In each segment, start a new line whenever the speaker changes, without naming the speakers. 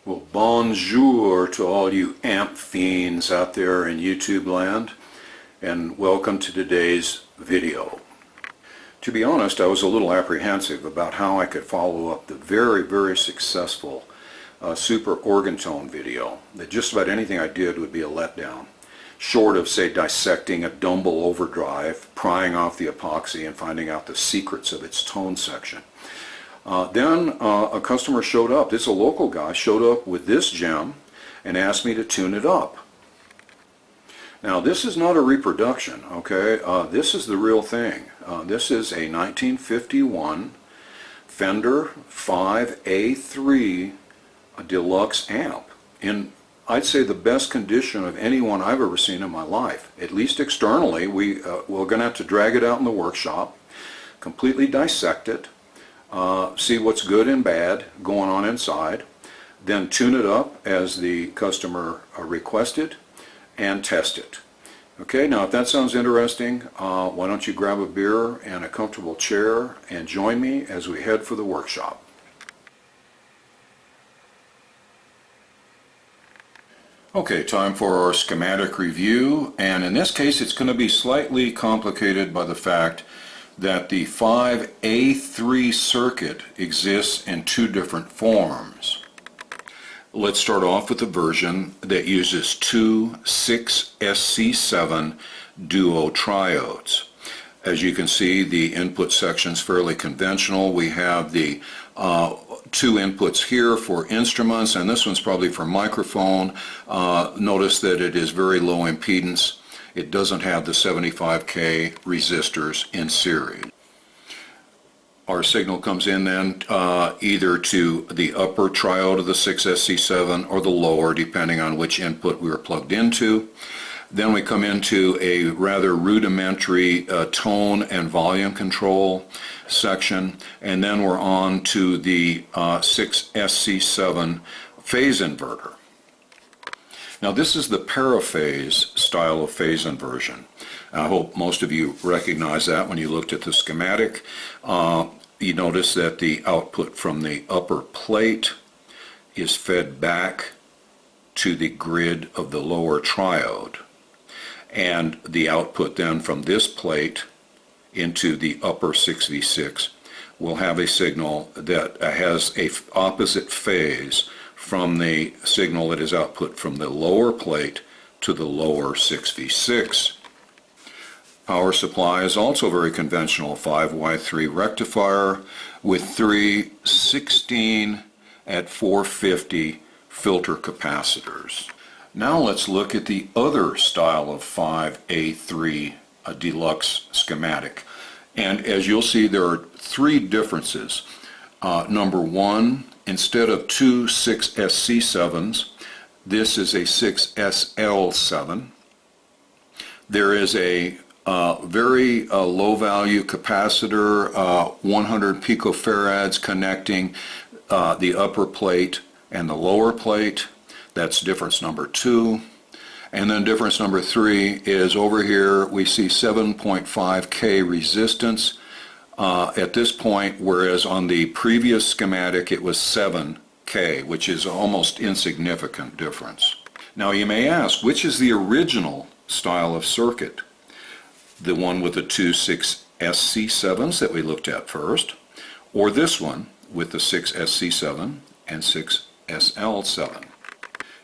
Well, bonjour to all you amp fiends out there in YouTube land, and welcome to today's video. To be honest, I was a little apprehensive about how I could follow up the very successful super organ tone video. That just about anything I did would be a letdown, short of, say, dissecting a Dumble overdrive, prying off the epoxy, and finding out the secrets of its tone section. Then a customer showed up. This is a local guy, showed up with this gem and asked me to tune it up. Now this is not a reproduction, okay? This is the real thing. This is a 1951 Fender 5A3 Deluxe amp in, I'd say, the best condition of any one I've ever seen in my life. At least externally. We're going to have to drag it out in the workshop, completely dissect it, see what's good and bad going on inside, then tune it up as the customer requested, and test it. Okay, now if that sounds interesting, why don't you grab a beer and a comfortable chair and join me as we head for the workshop. Okay, time for our schematic review, and in this case it's going to be slightly complicated by the fact that the 5A3 circuit exists in two different forms. Let's start off with the version that uses two 6SC7 duo triodes. As you can see, the input section is fairly conventional. We have the two inputs here for instruments, and this one's probably for microphone. Notice that it is very low impedance. It doesn't have the 75K resistors in series. Our signal comes in then either to the upper triode of the 6SC7 or the lower, depending on which input we were plugged into. Then we come into a rather rudimentary tone and volume control section, and then we're on to the 6SC7 phase inverter. Now this is the paraphase style of phase inversion. I hope most of you recognize that when you looked at the schematic. You notice that the output from the upper plate is fed back to the grid of the lower triode, and the output then from this plate into the upper 6V6 will have a signal that has a opposite phase from the signal that is output from the lower plate to the lower 6V6. Power supply is also very conventional, 5Y3 rectifier with three 16 at 450 filter capacitors. Now let's look at the other style of 5A3 Deluxe schematic. And as you'll see, there are three differences. Number one, instead of two 6SC7s, this is a 6SL7. There is a very low value capacitor, 100 picofarads connecting the upper plate and the lower plate. That's difference number two. And then difference number three is over here we see 7.5K resistance at this point, whereas on the previous schematic it was 7K, which is almost insignificant difference. Now you may ask, which is the original style of circuit? The one with the two 6SC7s that we looked at first, or this one with the 6SC7 and 6SL7?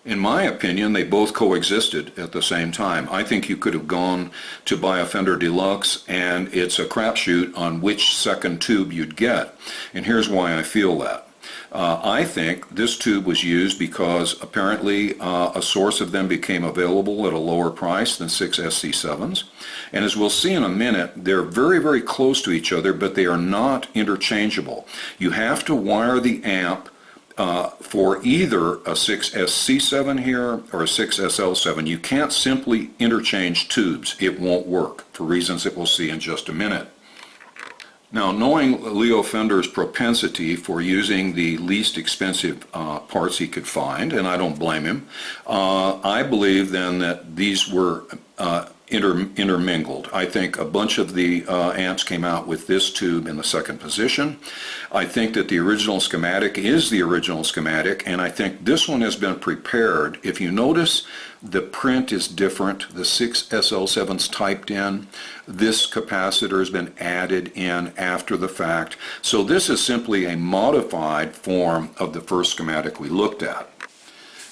In my opinion, they both coexisted at the same time. I think you could have gone to buy a Fender Deluxe and it's a crapshoot on which second tube you'd get. And here's why I feel that. I think this tube was used because apparently a source of them became available at a lower price than 6SC7s. And as we'll see in a minute, they're very close to each other, but they are not interchangeable. You have to wire the amp for either a 6SC7 here or a 6SL7. You can't simply interchange tubes. It won't work for reasons that we'll see in just a minute. Now, knowing Leo Fender's propensity for using the least expensive parts he could find, and I don't blame him, I believe then that these were intermingled. I think a bunch of the amps came out with this tube in the second position. I think that the original schematic is the original schematic, and I think this one has been prepared. If you notice, the print is different. The 6 SL7's typed in. This capacitor has been added in after the fact. So this is simply a modified form of the first schematic we looked at.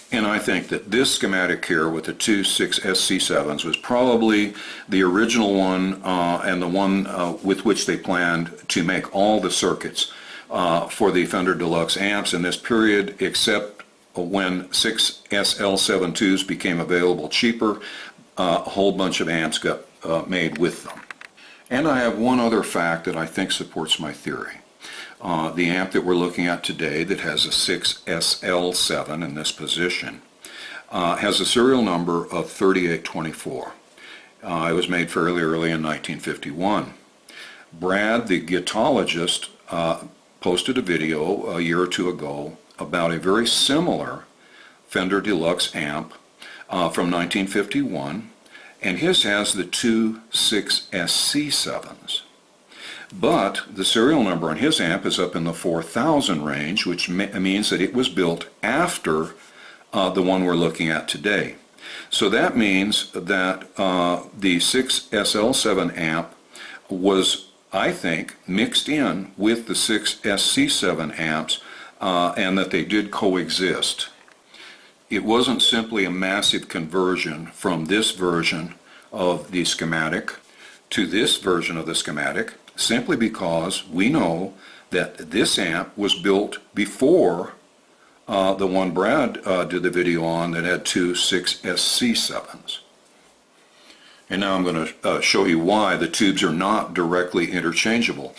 And I think that this schematic here with the two 6SC7s was probably the original one and the one with which they planned to make all the circuits for the Fender Deluxe amps in this period, except when 6 SL72s became available cheaper, a whole bunch of amps got made with them. And I have one other fact that I think supports my theory. The amp that we're looking at today that has a 6SL7 in this position has a serial number of 3824. It was made fairly early in 1951. Brad, the guitologist, posted a video a year or two ago about a very similar Fender Deluxe amp from 1951, and his has the two 6SC7s. But the serial number on his amp is up in the 4,000 range, which means that it was built after the one we're looking at today. So that means that the 6SL7 amp was, I think, mixed in with the 6SC7 amps and that they did coexist. It wasn't simply a massive conversion from this version of the schematic to this version of the schematic, simply because we know that this amp was built before the one Brad did the video on that had two 6SC7s. And now I'm going to show you why the tubes are not directly interchangeable.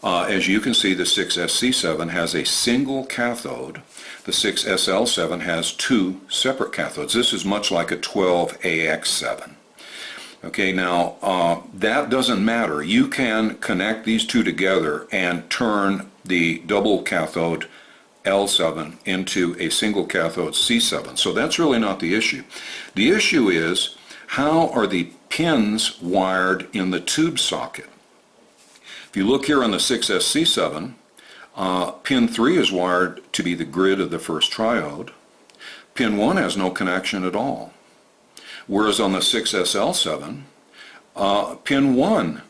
As you can see, the 6SC7 has a single cathode. The 6SL7 has two separate cathodes. This is much like a 12AX7. Okay, now that doesn't matter. You can connect these two together and turn the double cathode L7 into a single cathode C7. So that's really not the issue. The issue is, how are the pins wired in the tube socket? If you look here on the 6SC7, pin 3 is wired to be the grid of the first triode. Pin 1 has no connection at all. Whereas on the 6SL7, pin 1,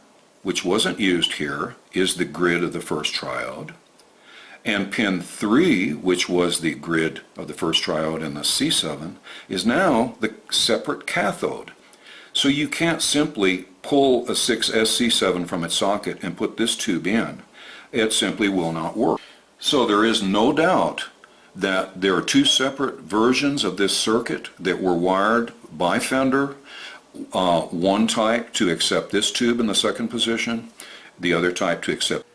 which wasn't used here, is the grid of the first triode. And pin 3, which was the grid of the first triode in the C7, is now the separate cathode. So you can't simply pull a 6SC7 from its socket and put this tube in. It simply will not work. So there is no doubt that there are two separate versions of this circuit that were wired by Fender, one type to accept this tube in the second position, the other type to accept.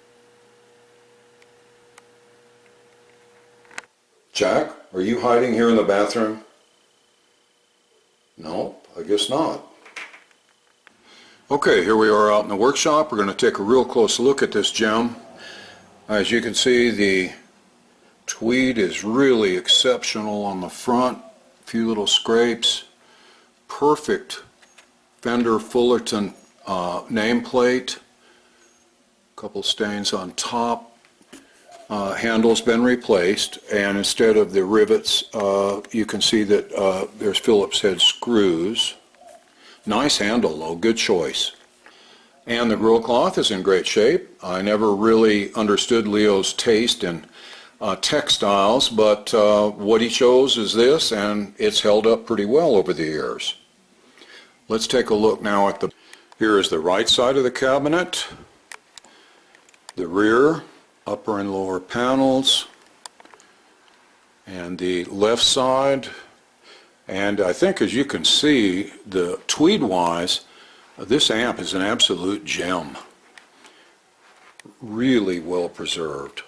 Jack, are you hiding here in the bathroom? No, I guess not. Okay, here we are out in the workshop. We're going to take a real close look at this gem. As you can see, the tweed is really exceptional on the front. A few little scrapes. Perfect Fender Fullerton nameplate. A couple stains on top. Handle's been replaced, and instead of the rivets, you can see that there's Phillips head screws. Nice handle though, good choice. And the grill cloth is in great shape. I never really understood Leo's taste in textiles, but what he chose is this, and it's held up pretty well over the years. Let's take a look now at the, here is the right side of the cabinet, the rear, upper and lower panels, and the left side. And I think, as you can see, the tweed wise, this amp is an absolute gem. Really well preserved.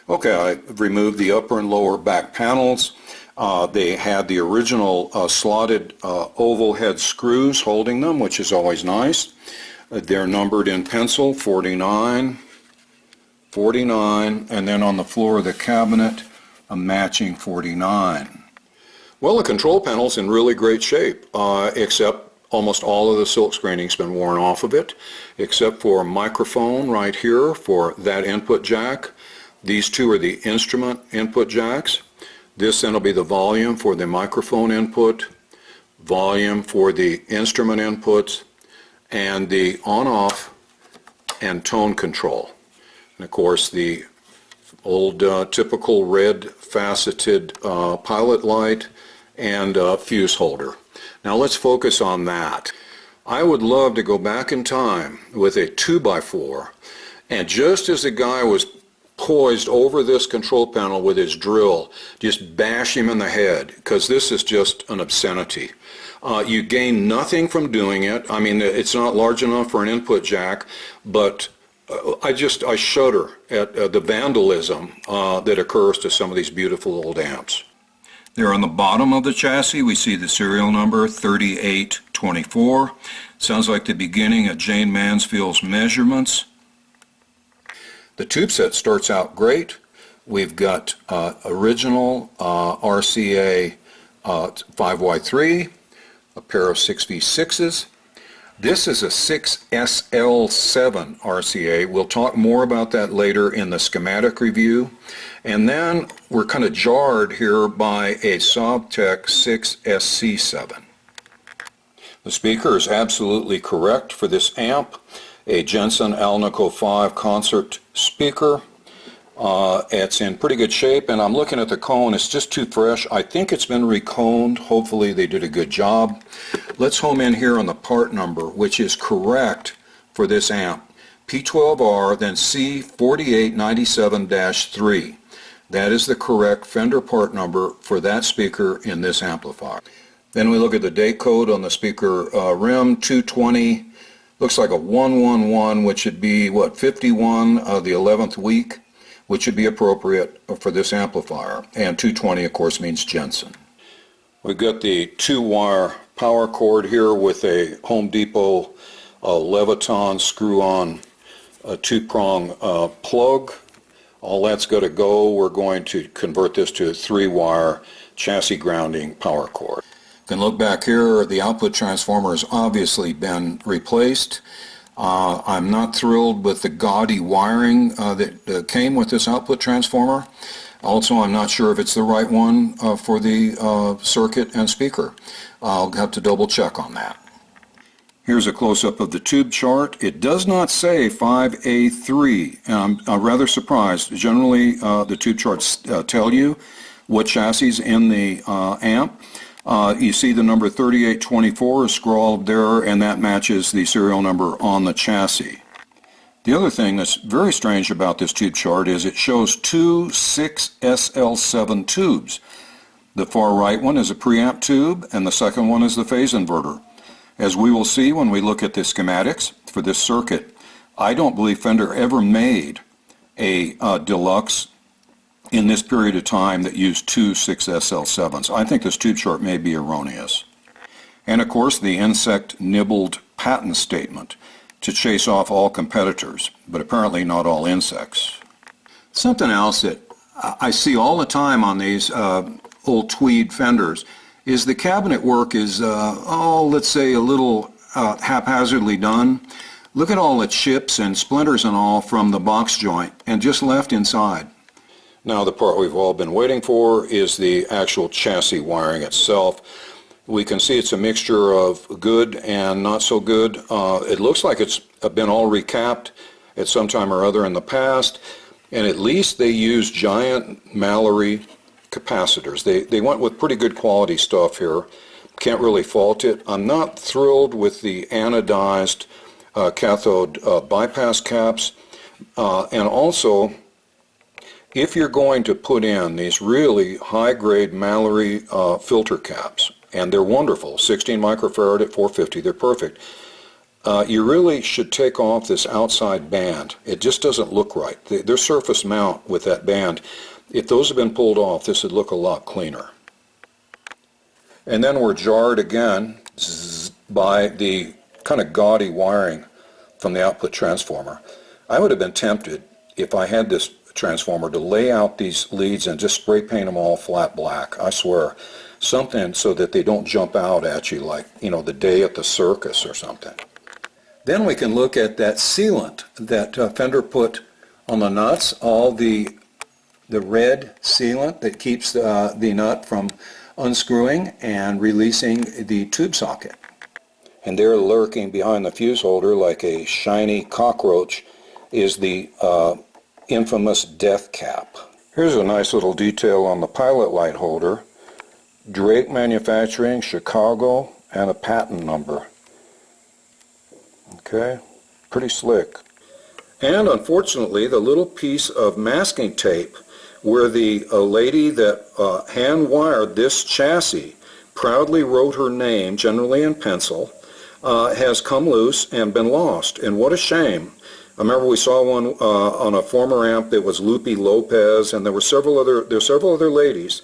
Okay, I've removed the upper and lower back panels. They had the original slotted oval head screws holding them, which is always nice. They're numbered in pencil, 49, 49, and then on the floor of the cabinet, a matching 49. Well, the control panel's in really great shape, except almost all of the silk screening's been worn off of it, except for a microphone right here for that input jack. These two are the instrument input jacks. This then will be the volume for the microphone input, volume for the instrument inputs, and the on-off and tone control. And of course the old typical red faceted pilot light and fuse holder. Now let's focus on that. I would love to go back in time with a 2x4, and just as the guy was poised over this control panel with his drill, just bash him in the head, because this is just an obscenity. You gain nothing from doing it. I mean, it's not large enough for an input jack, but I shudder at the vandalism that occurs to some of these beautiful old amps. There on the bottom of the chassis we see the serial number 3824. Sounds like the beginning of Jane Mansfield's measurements. The tube set starts out great. We've got original RCA 5Y3, a pair of 6V6s. This is a 6SL7 RCA. We'll talk more about that later in the schematic review. And then we're kind of jarred here by a Sobtech 6SC7. The speaker is absolutely correct for this amp. A Jensen Alnico 5 concert speaker. It's in pretty good shape, and I'm looking at the cone. It's just too fresh. I think it's been reconed. Hopefully they did a good job. Let's home in here on the part number, which is correct for this amp. P12R, then C4897-3. That is the correct Fender part number for that speaker in this amplifier. Then we look at the date code on the speaker rim, 220. Looks like a 111, which would be, what, 51 of the 11th week, which would be appropriate for this amplifier. And 220, of course, means Jensen. We've got the 2-wire power cord here with a Home Depot Leviton screw-on 2-prong plug. All that's got to go. We're going to convert this to a 3-wire chassis grounding power cord. You can look back here, the output transformer has obviously been replaced. I'm not thrilled with the gaudy wiring that came with this output transformer. Also, I'm not sure if it's the right one for the circuit and speaker. I'll have to double check on that. Here's a close-up of the tube chart. It does not say 5A3. I'm rather surprised. Generally, the tube charts tell you what chassis is in the amp. You see the number 3824 is scrawled there, and that matches the serial number on the chassis. The other thing that's very strange about this tube chart is it shows two 6SL7 tubes. The far right one is a preamp tube, and the second one is the phase inverter. As we will see when we look at the schematics for this circuit, I don't believe Fender ever made a Deluxe in this period of time that used two 6SL7s. I think this tube chart may be erroneous. And of course the insect nibbled patent statement to chase off all competitors, but apparently not all insects. Something else that I see all the time on these old Tweed Fenders is the cabinet work is, let's say a little haphazardly done. Look at all the chips and splinters and all from the box joint and just left inside. Now the part we've all been waiting for is the actual chassis wiring itself. We can see it's a mixture of good and not so good. It looks like it's been all recapped at some time or other in the past, and at least they use giant Mallory capacitors. They went with pretty good quality stuff here. Can't really fault it. I'm not thrilled with the anodized cathode bypass caps, and also if you're going to put in these really high-grade Mallory filter caps, and they're wonderful, 16 microfarad at 450, they're perfect, you really should take off this outside band. It just doesn't look right. Their surface mount with that band, if those have been pulled off, this would look a lot cleaner. And then we're jarred again by the kind of gaudy wiring from the output transformer. I would have been tempted, if I had this transformer, to lay out these leads and just spray paint them all flat black. I swear, something so that they don't jump out at you like, you know, the day at the circus or something. Then we can look at that sealant that Fender put on the nuts, all the red sealant that keeps the nut from unscrewing and releasing the tube socket. And there, lurking behind the fuse holder like a shiny cockroach, is the infamous death cap. Here's a nice little detail on the pilot light holder. Drake Manufacturing, Chicago, and a patent number. Okay, pretty slick. And unfortunately, the little piece of masking tape where the lady that hand wired this chassis proudly wrote her name, generally in pencil, has come loose and been lost. And what a shame. I remember we saw one on a former amp that was Lupe Lopez, and there were several other ladies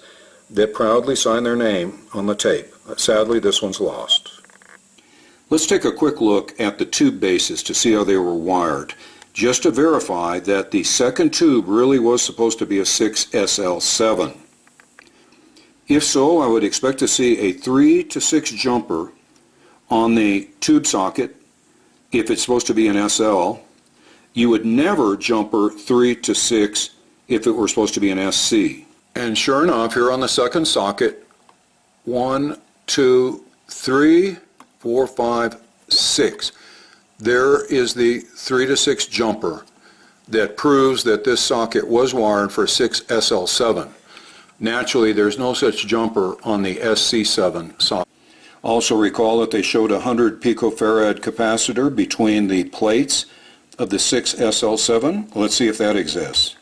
that proudly signed their name on the tape. Sadly, this one's lost. Let's take a quick look at the tube bases to see how they were wired, just to verify that the second tube really was supposed to be a 6SL7. If so, I would expect to see a 3 to 6 jumper on the tube socket if it's supposed to be an SL. You would never jumper 3 to 6 if it were supposed to be an SC. And sure enough, here on the second socket, 1, 2, 3, 4, 5, 6. There is the 3 to 6 jumper that proves that this socket was wired for 6SL7. Naturally, there's no such jumper on the SC7 socket. Also recall that they showed a 100 picofarad capacitor between the plates of the 6SL7. Let's see if that exists.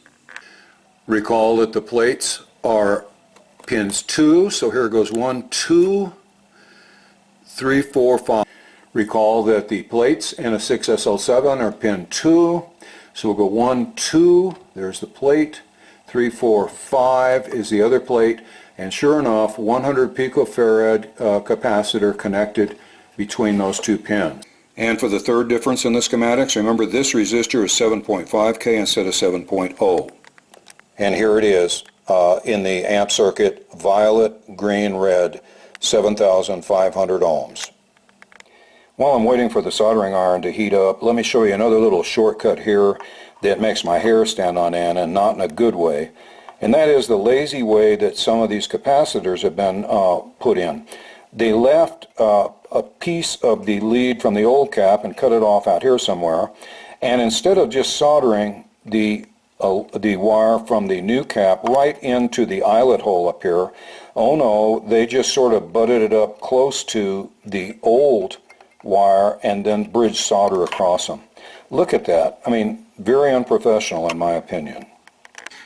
Recall that the plates are pins 2, so here goes 1, 2, 3, 4, 5. Recall that the plates in a 6SL7 are pin 2, so we'll go 1, 2, there's the plate, 3, 4, 5 is the other plate, and sure enough, 100 picofarad capacitor connected between those two pins. And for the third difference in the schematics, remember this resistor is 7.5K instead of 7.0. And here it is in the amp circuit, violet, green, red, 7,500 ohms. While I'm waiting for the soldering iron to heat up, let me show you another little shortcut here that makes my hair stand on end, and not in a good way. And that is the lazy way that some of these capacitors have been put in. They left a piece of the lead from the old cap and cut it off out here somewhere, and instead of just soldering the wire from the new cap right into the eyelet hole up here, oh no, they just sort of butted it up close to the old wire and then bridge solder across them. Look at that. I mean, very unprofessional in my opinion.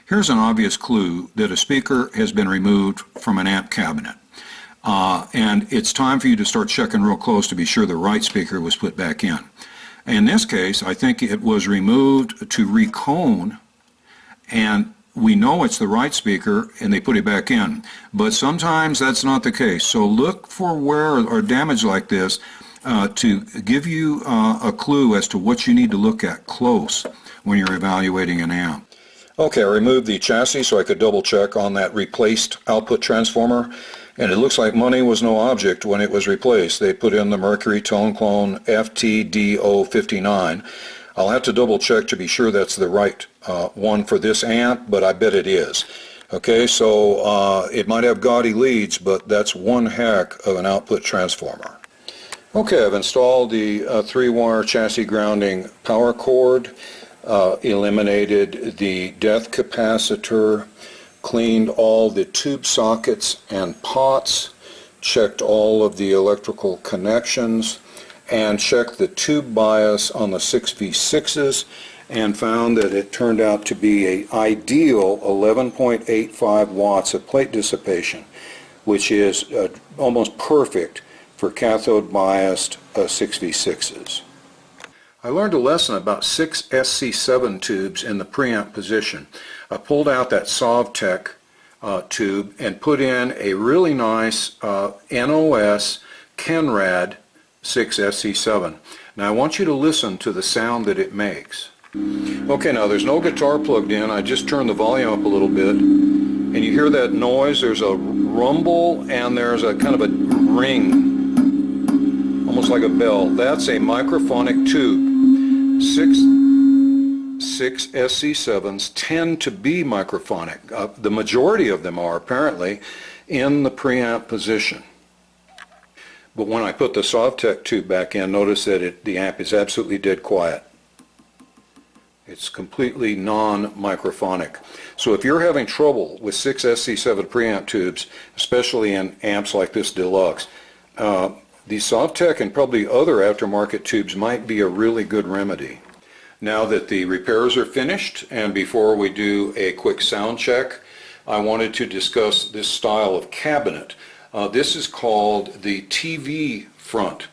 Here's an obvious clue that a speaker has been removed from an amp cabinet. And it's time for you to start checking real close to be sure the right speaker was put back in. In this case, I think it was removed to recone, and we know it's the right speaker and they put it back in. But sometimes that's not the case. So look for wear or damage like this to give you a clue as to what you need to look at close when you're evaluating an amp. Okay, I removed the chassis so I could double check on that replaced output transformer, and it looks like money was no object when it was replaced. They put in the Mercury Tone Clone FTD059. I'll have to double check to be sure that's the right one for this amp, but I bet it is. Okay, so it might have gaudy leads, but that's one heck of an output transformer. Okay, I've installed the 3-wire chassis grounding power cord, eliminated the death capacitor, cleaned all the tube sockets and pots, checked all of the electrical connections, and checked the tube bias on the 6V6s, and found that it turned out to be an ideal 11.85 watts of plate dissipation, which is almost perfect for cathode biased 6V6s. I learned a lesson about 6 SC7 tubes in the preamp position. I pulled out that Sovtech tube and put in a really nice NOS Kenrad 6 SC7. Now I want you to listen to the sound that it makes. Okay, now there's no guitar plugged in. I just turned the volume up a little bit. and you hear that noise. There's a rumble and there's a kind of a ring, almost like a bell. That's a microphonic tube. Six SC7s tend to be microphonic. The majority of them are apparently in the preamp position. But when I put the Sovtech tube back in, notice that the amp is absolutely dead quiet. It's completely non-microphonic. So if you're having trouble with 6 SC7 preamp tubes, especially in amps like this Deluxe, the Sovtech and probably other aftermarket tubes might be a really good remedy. Now that the repairs are finished, and before we do a quick sound check, I wanted to discuss this style of cabinet. This is called the TV-Front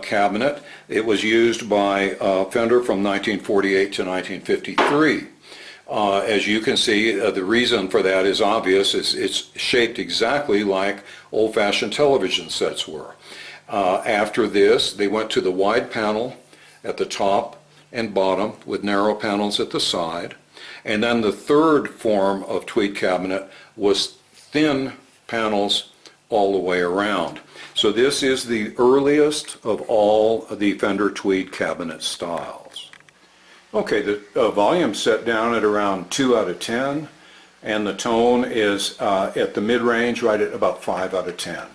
cabinet. It was used by Fender from 1948 to 1953. As you can see, the reason for that is obvious. It's shaped exactly like old-fashioned television sets were. After this, they went to the wide panel at the top and bottom with narrow panels at the side. And then the third form of Tweed cabinet was thin panels all the way around. So this is the earliest of all of the Fender Tweed cabinet styles. Okay, the volume set down at around 2 out of 10, and the tone is at the mid-range right at about 5 out of 10.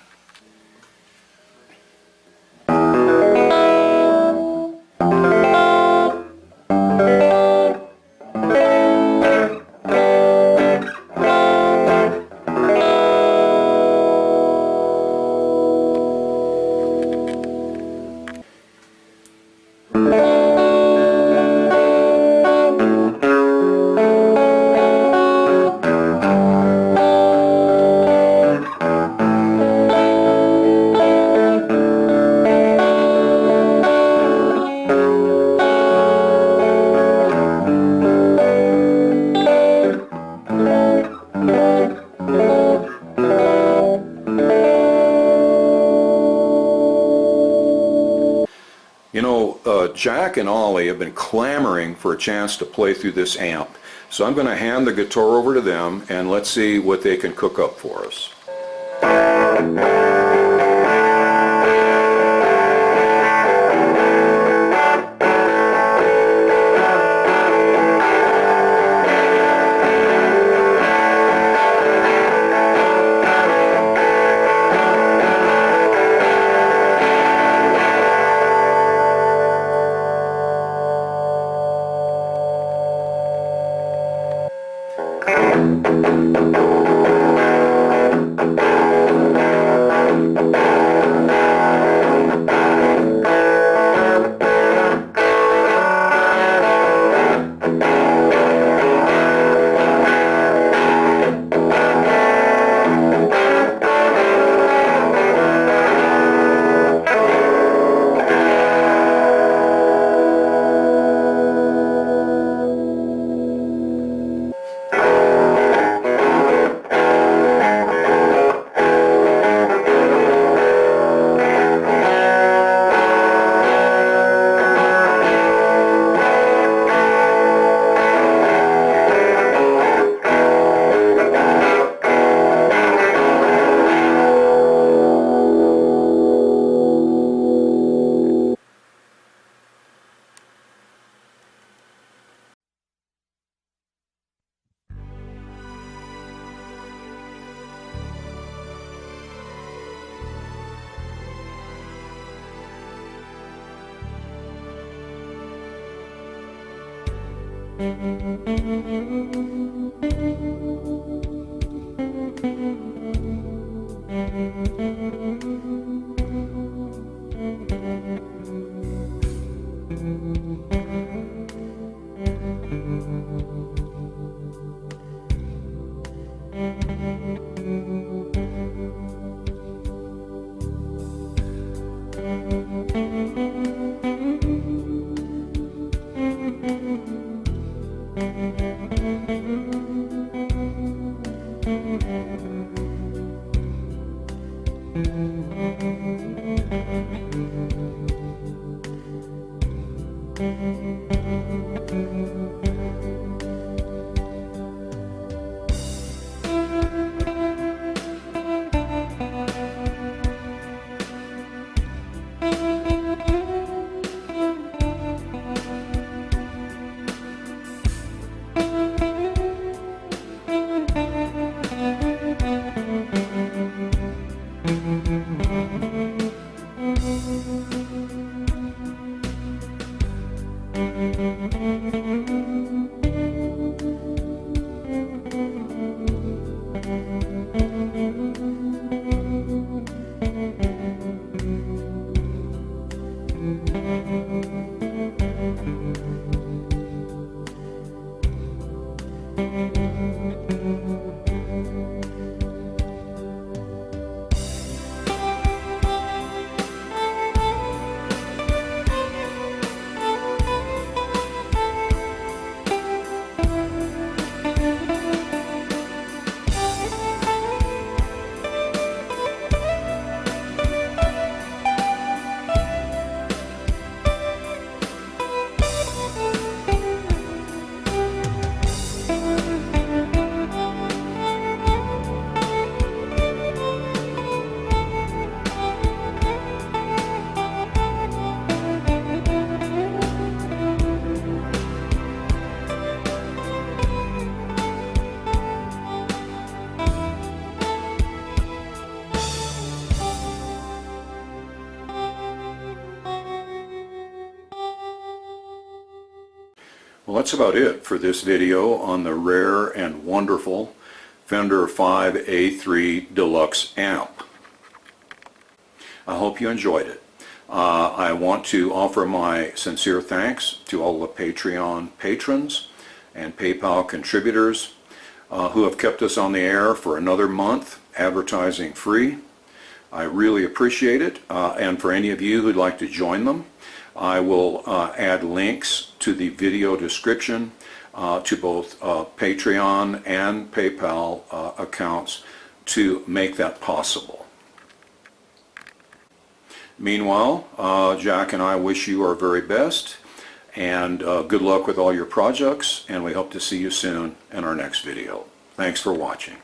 You know, Jack and Ollie have been clamoring for a chance to play through this amp. So I'm going to hand the guitar over to them and let's see what they can cook up for us. Well, that's about it for this video on the rare and wonderful Fender 5A3 Deluxe amp. I hope you enjoyed it. I want to offer my sincere thanks to all the Patreon patrons and PayPal contributors who have kept us on the air for another month, advertising free. I really appreciate it, and for any of you who'd like to join them, I will add links to the video description to both Patreon and PayPal accounts to make that possible. Meanwhile, Jack and I wish you our very best, and good luck with all your projects, and we hope to see you soon in our next video. Thanks for watching.